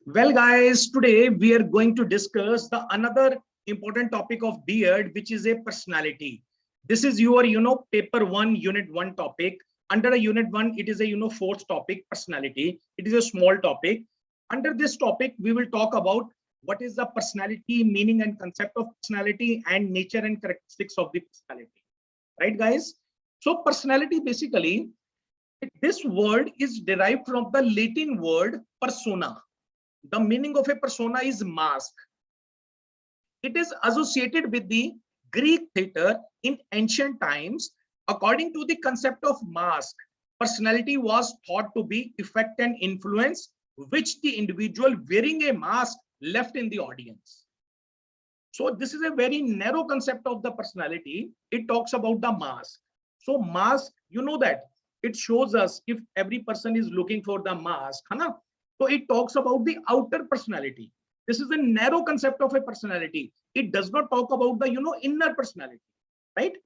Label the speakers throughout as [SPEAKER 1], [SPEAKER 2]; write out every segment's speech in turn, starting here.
[SPEAKER 1] Well, guys, today we are going to discuss the another important topic of B.Ed, which is a personality. This is your, paper one, unit one topic. Under a unit one, it is a, fourth topic, personality. It is a small topic. Under this topic, we will talk about what is the personality, meaning and concept of personality, and nature and characteristics of the personality. Right, guys? So, personality basically, this word is derived from the Latin word persona. The meaning of a persona is mask. It is associated with the Greek theater in ancient times. According to the concept of mask, personality was thought to be effect and influence which the individual wearing a mask left in the audience. So this is a very narrow concept of the personality. It talks about the mask. So mask, you know that it shows us if every person is looking for the mask, है so it talks about the outer personality. This is a narrow concept of a personality. It does not talk about the inner personality, right?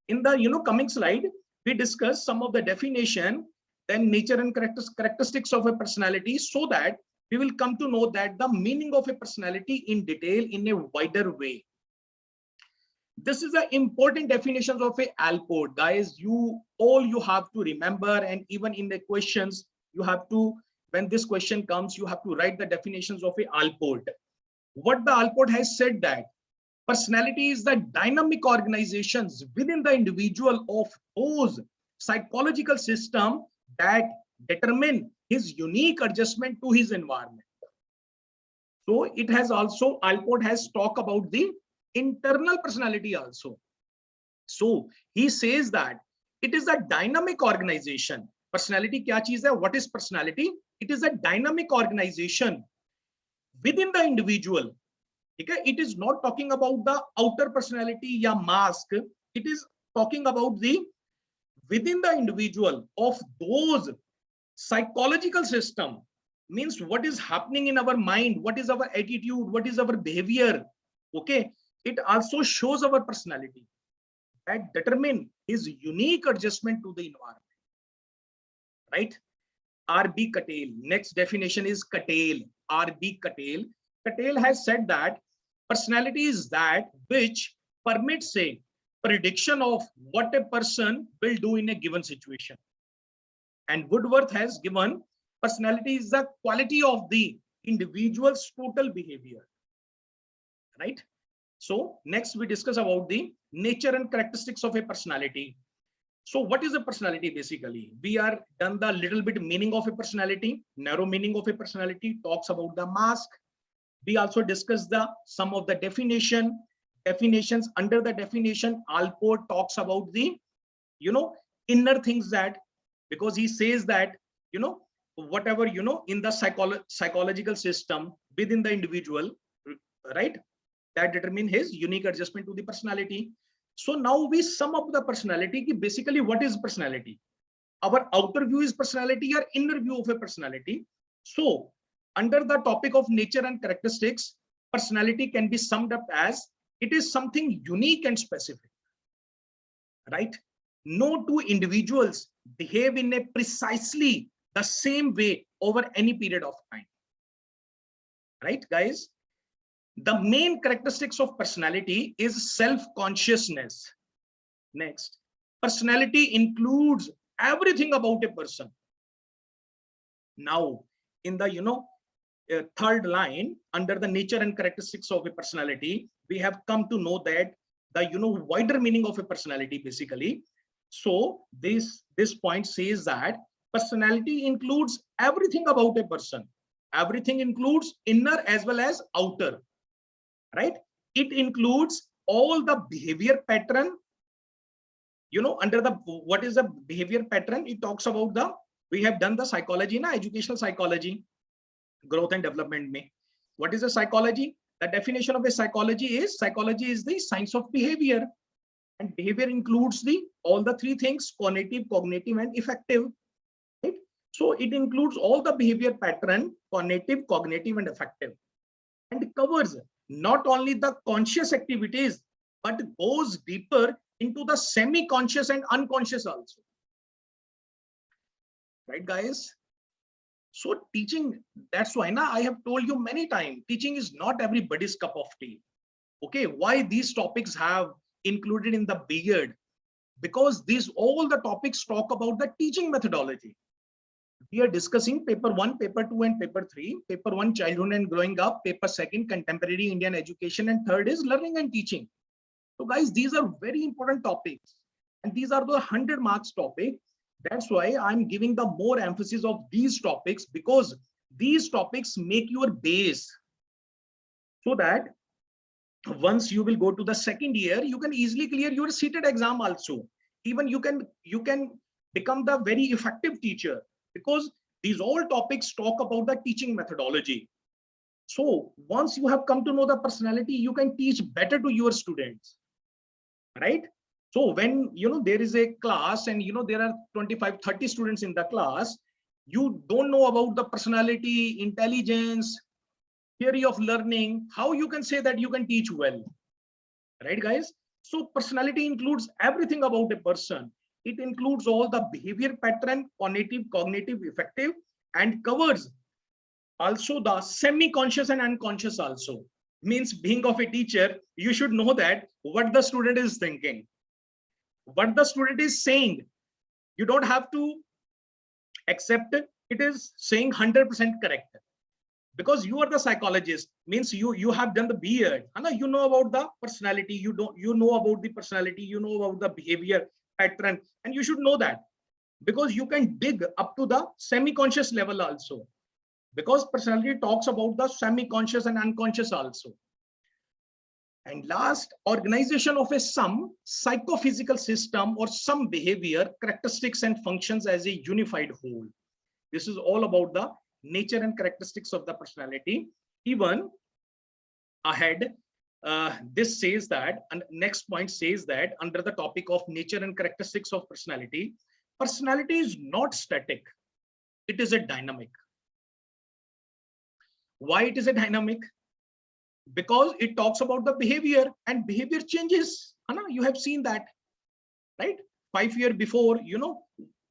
[SPEAKER 1] In the coming slide, we discuss some of the definition, then nature and characteristics of a personality, so that we will come to know that the meaning of a personality in detail in a wider way. This is the important definitions of a Alport, guys. You have to remember, and even in the questions, you have to, when this question comes, you have to write the definitions of a Alport. What the Alport has said that personality is the dynamic organizations within the individual of those psychological system that determine his unique adjustment to his environment. So it has also, Alport has talked about the internal personality also. So he says that it is a dynamic organization. Personality kya cheez hai? What is personality? It is a dynamic organization within the individual. Okay? It is not talking about the outer personality ya mask. It is talking about the within the individual of those psychological system. Means what is happening in our mind, what is our attitude, what is our behavior. Okay, it also shows our personality that determine his unique adjustment to the environment, right? R.B. Cattell, next definition is Cattell. R.B. Cattell. Cattell has said that personality is that which permits a prediction of what a person will do in a given situation. And Woodworth has given personality is the quality of the individual's total behavior, right? So next we discuss about the nature and characteristics of a personality. So what is a personality basically? We are done the little bit meaning of a personality, narrow meaning of a personality, talks about the mask. We also discuss the some of the definitions. Under the definition, Alport talks about the inner things, that because he says that whatever in the psychological system within the individual, right, that determine his unique adjustment to the personality. So now we sum up the personality. Basically, what is personality? Our outer view is personality or inner view of a personality. So under the topic of nature and characteristics, personality can be summed up as it is something unique and specific, right? No two individuals behave in a precisely the same way over any period of time, right, guys? The main characteristics of personality is self-consciousness. Next, personality includes everything about a person. Now, in the third line, under the nature and characteristics of a personality, we have come to know that the wider meaning of a personality basically. So this point says that personality includes everything about a person. Everything includes inner as well as outer, right? It includes all the behavior pattern. Under the what is the behavior pattern? It talks about the, we have done the psychology, educational psychology, growth and development mein. What is a psychology? The definition of a psychology is the science of behavior, and behavior includes the all the three things: cognitive, and affective, right? So it includes all the behavior pattern, cognitive, and affective, and it covers not only the conscious activities but goes deeper into the semi-conscious and unconscious also, right, guys? So teaching, that's why now I have told you many times, teaching is not everybody's cup of tea. Okay, why these topics have included in the beard? Because these all the topics talk about the teaching methodology. We are discussing paper 1, paper 2, and paper 3. Paper 1, childhood and growing up. Paper 2, contemporary Indian education, and third is learning and teaching. So guys, these are very important topics, and these are the 100 marks topic. That's why I'm giving the more emphasis of these topics, because these topics make your base, so that once you will go to the second year, you can easily clear your seated exam also. Even you can become the very effective teacher, because these all topics talk about the teaching methodology. So once you have come to know the personality, you can teach better to your students, right? So when there is a class, and there are 25-30 students in the class, you don't know about the personality, intelligence, theory of learning, how you can say that you can teach well, right guys? So personality includes everything about a person. It includes all the behavior pattern, cognitive, effective, and covers also the semi-conscious and unconscious also. Means being of a teacher, you should know that what the student is thinking, what the student is saying. You don't have to accept it is saying 100% correct, because you are the psychologist. Means you have done the beard, and you know about the personality, you know about the personality, you know about the behavior pattern, and you should know that, because you can dig up to the semi-conscious level also, because personality talks about the semi-conscious and unconscious also. And last, organization of some psychophysical system or some behavior, characteristics, and functions as a unified whole. This is all about the nature and characteristics of the personality. Even ahead, this says that, and next point says that under the topic of nature and characteristics of personality, personality is not static, it is a dynamic. Why it is a dynamic? Because it talks about the behavior, and behavior changes. You have seen that, right? 5 years before,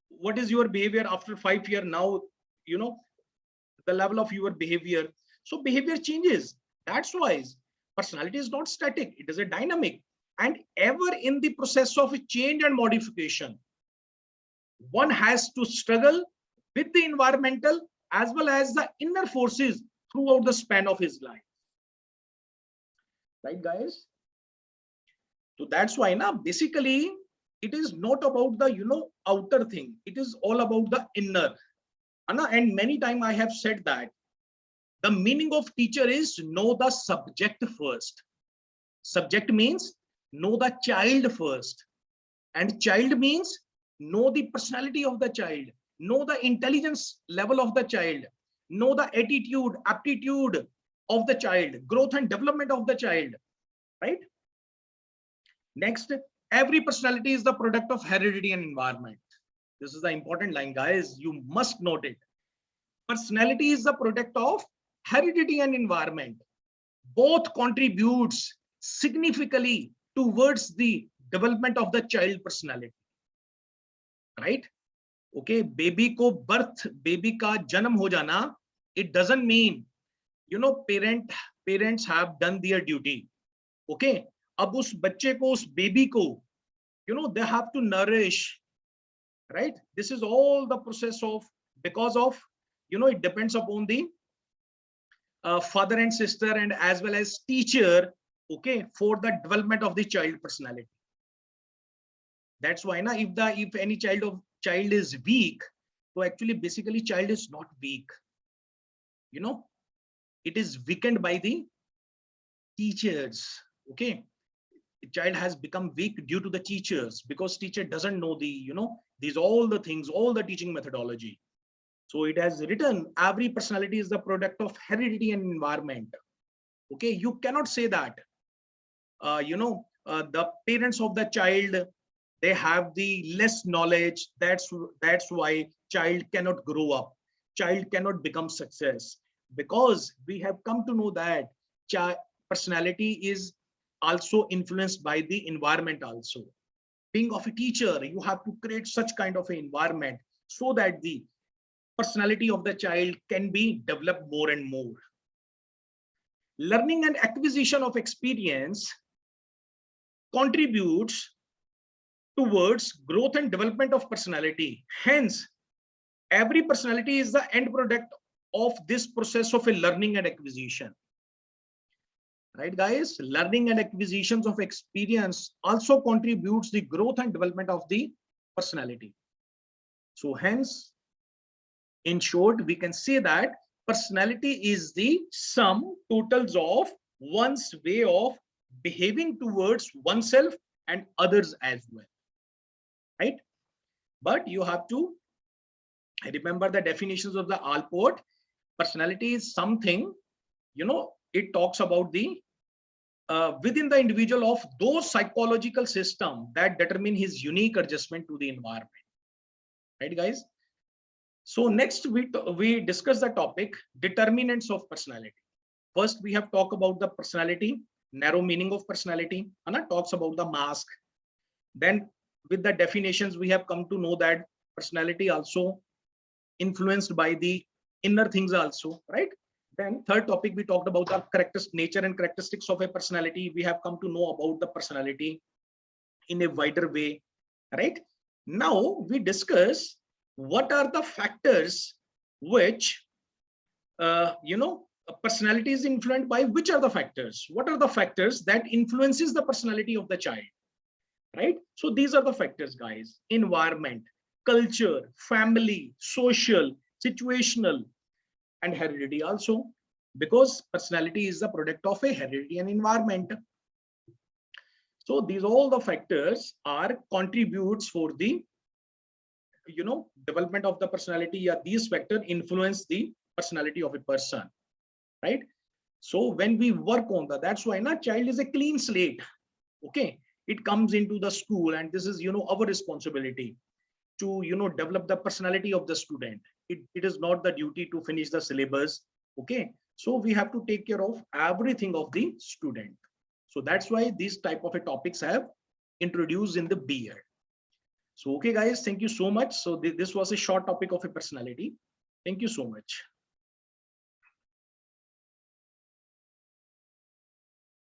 [SPEAKER 1] what is your behavior after 5 years now, the level of your behavior. So behavior changes. That's why personality is not static, it is a dynamic, and ever in the process of change and modification. One has to struggle with the environmental as well as the inner forces throughout the span of his life. Right, guys? So that's why now basically it is not about the outer thing, it is all about the inner. And many times I have said that the meaning of teacher is know the subject first. Subject means know the child first, and child means know the personality of the child, know the intelligence level of the child, know the attitude, aptitude of the child, growth and development of the child, right? Next, every personality is the product of heredity and environment. This is the important line, guys. You must note it. Personality is the product of heredity and environment. Both contributes significantly towards the development of the child personality, right? Okay, baby ko birth, baby ka janam ho jana, it doesn't mean parents have done their duty. Okay, अब उस बच्चे को, उस baby को, they have to nourish, right? This is all the process of, because of it depends upon the father and sister and as well as teacher, okay, for the development of the child personality. That's why now if any child is weak, so actually basically child is not weak, it is weakened by the teachers. Okay, the child has become weak due to the teachers, because teacher doesn't know the these all the things, all the teaching methodology. So it has written every personality is the product of heredity and environment. Okay, you cannot say that the parents of the child, they have the less knowledge, that's why child cannot grow up, child cannot become success, because we have come to know that personality is also influenced by the environment also. Being of a teacher, you have to create such kind of an environment so that the personality of the child can be developed more and more. Learning and acquisition of experience contributes towards growth and development of personality. Hence, every personality is the end product of this process of a learning and acquisition. Right, guys? Learning and acquisitions of experience also contributes the growth and development of the personality. So hence, in short, we can say that personality is the sum totals of one's way of behaving towards oneself and others as well. Right? But you have to remember the definitions of the Allport. Personality is something, it talks about the within the individual of those psychological systems that determine his unique adjustment to the environment. Right, guys? So next we discuss the topic determinants of personality. First, we have talked about the personality, narrow meaning of personality. Anna talks about the mask. Then with the definitions, we have come to know that personality also influenced by the inner things also, right? Then third topic, we talked about the nature and characteristics of a personality. We have come to know about the personality in a wider way, right? Now we discuss what are the factors which, personality is influenced by. Which are the factors? What are the factors that influences the personality of the child, right? So these are the factors, guys: environment, culture, family, social, situational, and heredity also, because personality is the product of a heredity and environment. So these all the factors are contributes for the development of the personality. Yeah, these factors influence the personality of a person, right? So when we work on that's why na child is a clean slate. Okay, it comes into the school, and this is our responsibility to develop the personality of the student. It is not the duty to finish the syllabus. Okay, so we have to take care of everything of the student. So that's why these type of a topics have introduced in the B.Ed. So okay, guys, thank you so much. So this was a short topic of a personality. Thank you so much.